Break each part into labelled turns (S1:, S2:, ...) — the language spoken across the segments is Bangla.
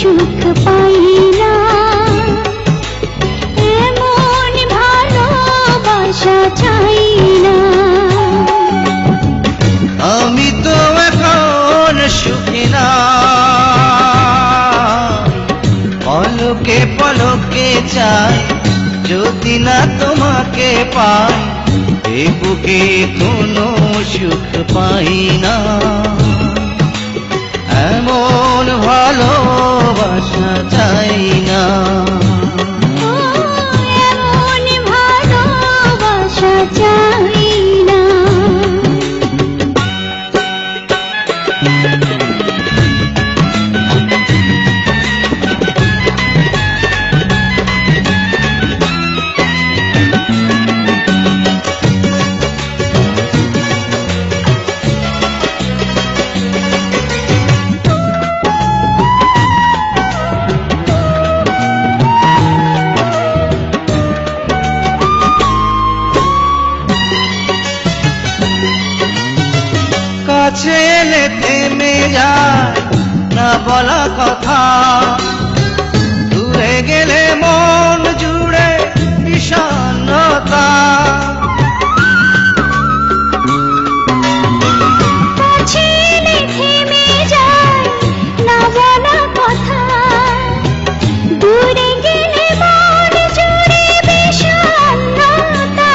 S1: সুখ পাই না, এমন ভালোবাসা চাই না।
S2: আমি তো এখন সুখী না, পলকে পলকে চাই, যদি না তোমাকে পাই এ বুকে কোনো সুখ পাই না। এমন ভালোবাসা চাই না।
S1: এমন ভালোবাসা চাই না।
S2: কাছে এলে থেমে যায় না বলা কথা, দূরে গেলে মন জুড়ে বিষণ্ণতা।
S1: কাছে এলে থেমে যায় না বলা কথা, দূরে গেলে মন জুড়ে বিষণ্ণতা।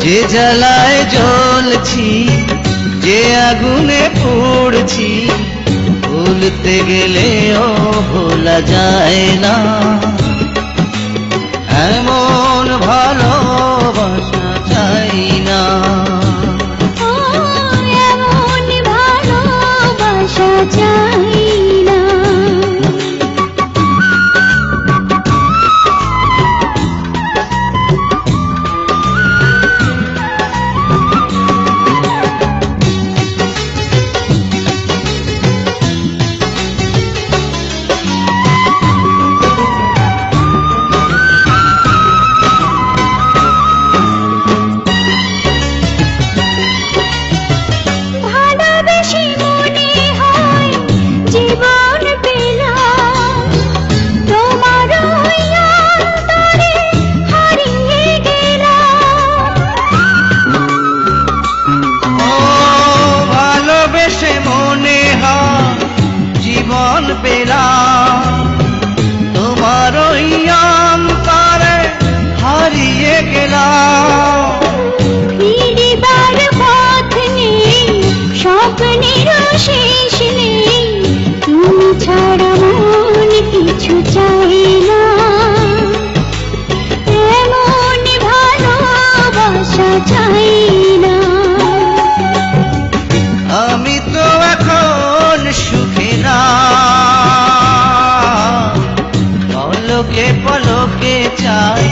S2: যে জ্বালায় জ্বলছি, যে আগুনে পড়ছি, ভুলতে গেলেও ভোলা যায় না। এমন ভালোবাসা চাই না।
S1: এমন ভালোবাসা চাই না।
S2: জীবন পেলাম তোমার ওই অন্তরে হারিয়ে গেলাম।
S1: ফিরিবার পথ নেই, স্বপ্নের শেষ নেই, তুমি ছাড়া মন কিছু চাই না। এমন ভালোবাসা চাই না।
S2: আমি তো এখন সুখী না, পলকে পলকে চাই,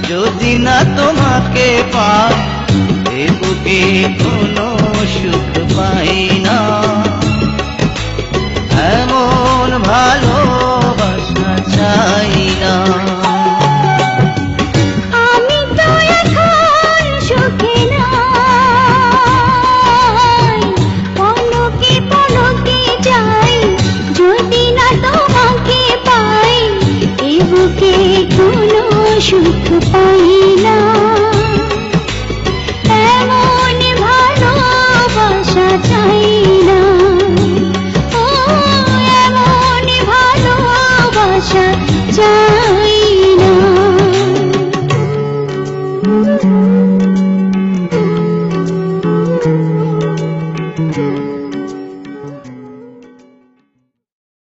S2: যদি না তোমাকে পাই এ বুকে কোনো সুখ পাই না। এমন ভালোবাসা চাই না।
S1: আমি তো এখন সুখী না, পলকে পলকে যাই, যদি না তোমাকে পাই এ বুকে কোনো সুখ পাই